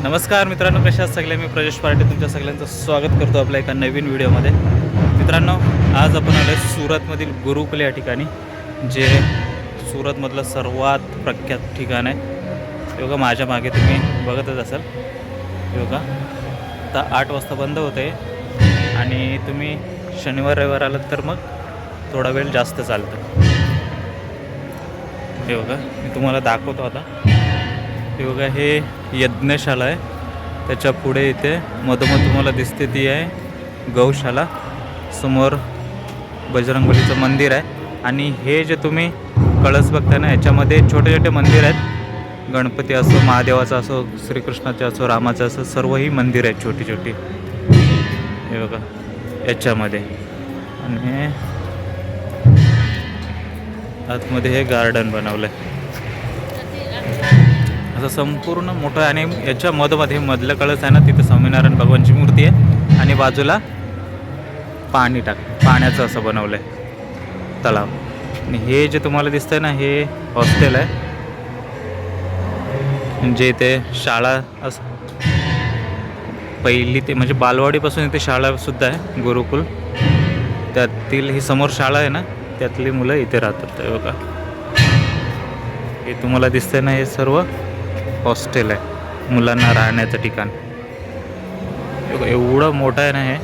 नमस्कार मित्रांनो, कशा आहात सगळे? मी प्रजेश पार्टे तुमच्या सगळ्यांचं स्वागत करतो आपल्या एका नवीन व्हिडिओमध्ये. मित्रांनो, आज आपण आलो सुरतमधील गुरुकुल या ठिकाणी, जे सुरतमधलं सर्वात प्रख्यात ठिकाण आहे. योगा माझ्या मागे तुम्ही बघतच असाल. योगा आता 8 वाजता बंद होते आणि तुम्ही शनिवार रविवार आलात तर मग थोडा वेळ जास्त चालतं. हे बघा, मी तुम्हाला दाखवतो आता. हे बघा, हे यज्ञशाला आहे. त्याच्या पुढे इथे मधोमध तुम्हाला दिसते ती आहे गौशाला. समोर बजरंगबलीचं मंदिर आहे आणि हे जे तुम्ही कळस बघताय ना, याच्यामध्ये छोटे छोटे मंदिर आहेत. गणपती असो, महादेवाचं असो, श्रीकृष्णाचं असो, रामाचं असो, सर्व ही मंदिर आहेत छोटी छोटी. हे बघा याच्यामध्ये. आणि आतमध्ये हे गार्डन बनवलं आहे असं संपूर्ण मोठं. आणि याच्या मधोमध हे मधलं कळस आहे ना, तिथं स्वामीनारायण भगवानची मूर्ती आहे आणि बाजूला पाण्याचं असं बनवलं आहे तलाव. आणि हे जे तुम्हाला दिसतंय ना, हे हॉस्टेल आहे. म्हणजे इथे शाळा पहिली ते म्हणजे बालवाडीपासून इथे शाळासुद्धा आहे, गुरुकुल. त्यातील ही समोर शाळा आहे ना, त्यातली मुलं इथे राहतात. बघा, हे तुम्हाला दिसतंय ना, हे सर्व हॉस्टेल आहे, मुलांना राहण्याचं ठिकाण. एवढं मोठं आहे ना हे.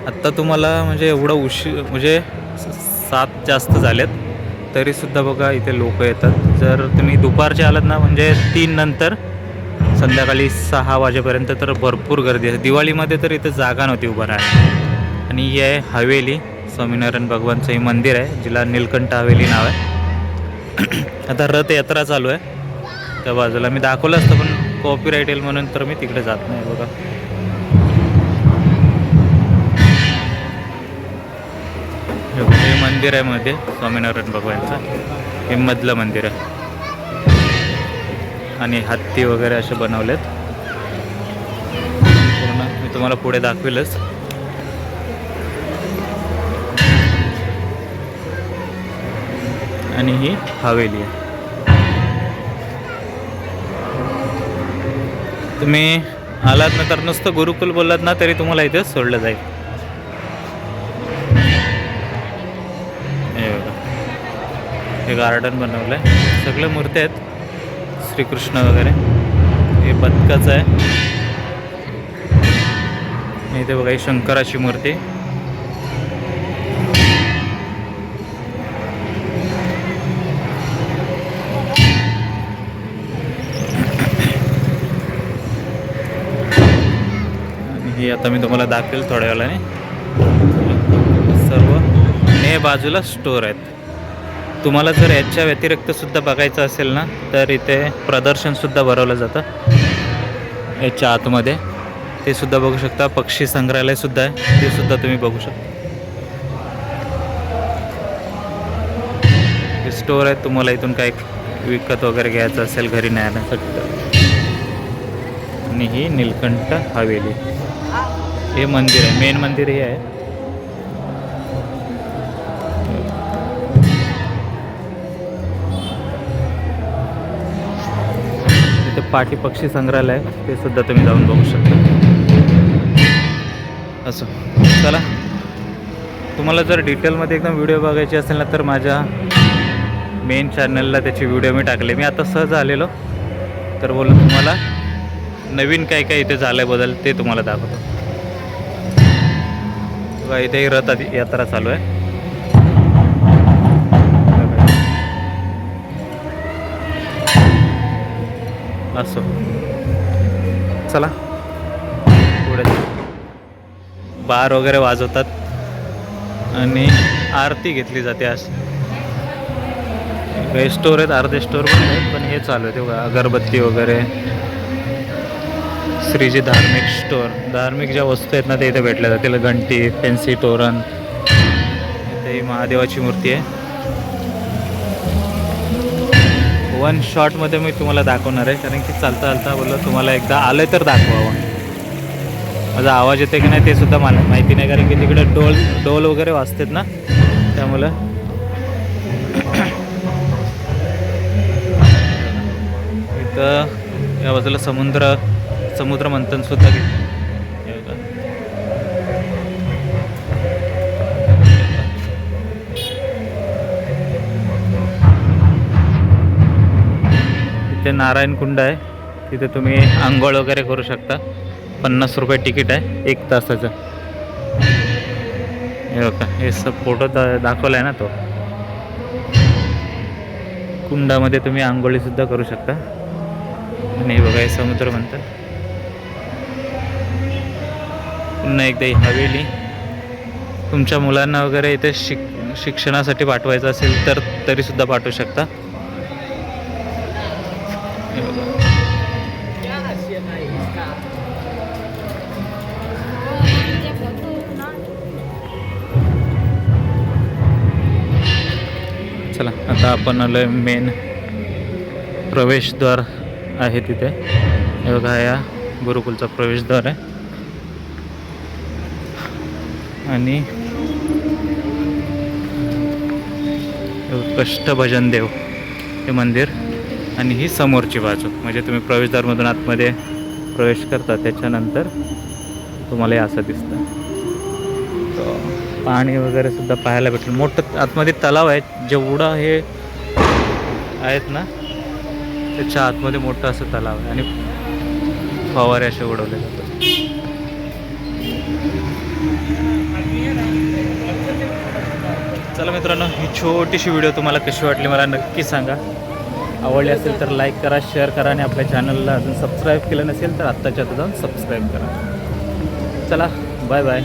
आत्ता तुम्हाला म्हणजे एवढं म्हणजे 7 जास्त झालेत तरीसुद्धा बघा इथे लोक येतात. जर तुम्ही दुपारचे आलात ना, म्हणजे 3 नंतर संध्याकाळी 6 वाजेपर्यंत तर भरपूर गर्दी आहे. दिवाळीमध्ये तर इथे जागा नव्हती उभं राहायला. आणि ही आहे हवेली, स्वामीनारायण भगवानचं हे मंदिर आहे, जिला नीलकंठ हवेली नाव आहे. आता रथयात्रा चालू आहे त्या बाजूला. मी दाखवलं असतं पण कॉपीराईट येईल म्हणून तर मी तिकडे जात नाही. बघा, हे मंदिर आहे मध्ये स्वामीनारायण भगवानचं. हे मधलं मंदिर आहे आणि हत्ती वगैरे असे बनवलेत पूर्ण. मी तुम्हाला पुढे दाखवेलच. आणि ही हवेली आहे. तुम्ही आलात ना तर नुसतं गुरुकुल बोललात ना तरी तुम्हाला इथे सोडलं जाईल. हे बघा, हे गार्डन बनवलं आहे, सगळे मूर्ती आहेत, श्रीकृष्ण वगैरे. हे बदकाचं आहे. इथे बघा, ही शंकराची मूर्ती. ही आता मी तुम्हाला दाखवेल थोड्या वेळाने. सर्व ने बाजूला स्टोर आहेत. तुम्हाला जर याच्या व्यतिरिक्त सुद्धा बघायचं असेल ना, तर इथे प्रदर्शनसुद्धा भरवलं जातं याच्या आतमध्ये. ते सुद्धा बघू शकता. पक्षी संग्रहालयसुद्धा आहे, ते सुद्धा तुम्ही बघू शकता. हे स्टोर आहेत. तुम्हाला इथून काही विकत वगैरे घ्यायचं असेल घरी न्यायला. आणि ही नीलकंठ हवेली हे मंदिर आहे, मेन मंदिर हे आहे. तिथे पाठी पक्षी संग्रहालय आहे, ते सुद्धा तुम्ही जाऊन बघू शकता. असं चला, तुम्हाला जर डिटेलमध्ये एकदम व्हिडिओ बघायची असेल ना, तर माझ्या मेन चॅनलला त्याची व्हिडिओ मी टाकले. मी आता सहज आलेलो तर बोललो तुम्हाला नवीन काय काय इथे झालं आहे बदल ते तुम्हाला दाखवतो. इथे रथ यात्रा चालू आहे. असो, चला पुढे. बार वगैरे वाजवतात आणि आरती घेतली जाते. आज काही स्टोर आहेत, अर्धे स्टोर पण आहेत, पण हे चालू आहे तेव्हा अगरबत्ती वगैरे. श्रीजी धार्मिक स्टोर, धार्मिक ज्या वस्तू आहेत ना ते इथे भेटल्या जातील. घंटी, फॅन्सी तोरण. इथे महादेवाची मूर्ती आहे. 1 शॉटमध्ये मी तुम्हाला दाखवणार आहे, कारण की चालता चालता बोललं तुम्हाला एकदा आलं तर दाखवावं. माझा आवाज येते की नाही ते सुद्धा मला माहिती नाही, कारण की तिकडे डोल वगैरे वाजतात ना, त्यामुळं. इथं या बाजूला समुद्र मंथन सुद्धा घेतलं. हे बघा. इथे नारायण कुंड आहे, तिथे तुम्ही आंघोळ वगैरे करू शकता. 50 रुपये तिकीट आहे 1 तासाचं. हे बघा, हे सब फोटो दाखवला आहे ना तो. कुंडामध्ये तुम्ही आंघोळी सुद्धा करू शकता. आणि हे बघा, हे समुद्र म्हणतात. पुन्हा एकदा ही हवेली. तुमच्या मुलांना वगैरे इथे शिक्षणासाठी पाठवायचं असेल तर तरी सुद्धा पाठवू शकता. हे बघा. चला, आता आपण आलोय मेन प्रवेशद्वार आहे तिथे. हे बघा, या गुरुकुलचा प्रवेशद्वार आहे. आणि कष्टभजन देव हे मंदिर. आणि ही समोरची बाजू, म्हणजे तुम्ही प्रवेशद्वारमधून आतमध्ये प्रवेश करता त्याच्यानंतर तुम्हाला हे असं दिसतं. पाणी वगैरे सुद्धा पाहायला भेटेल. मोठं आतमध्ये तलाव आहे. जेवढं हे आहेत ना त्याच्या आतमध्ये मोठं असं तलाव आहे. आणि फवारे असे उडवले जातात. चला मित्रांनो, ही छोटीशी व्हिडिओ तुम्हाला कशी वाटली मला नक्की सांगा. आवडली असेल तर लाईक करा, शेअर करा. आणि आपल्या चॅनलला अजून सबस्क्राईब केलं नसेल तर आत्ताच्या आता जाऊन सबस्क्राईब करा. चला, बाय बाय.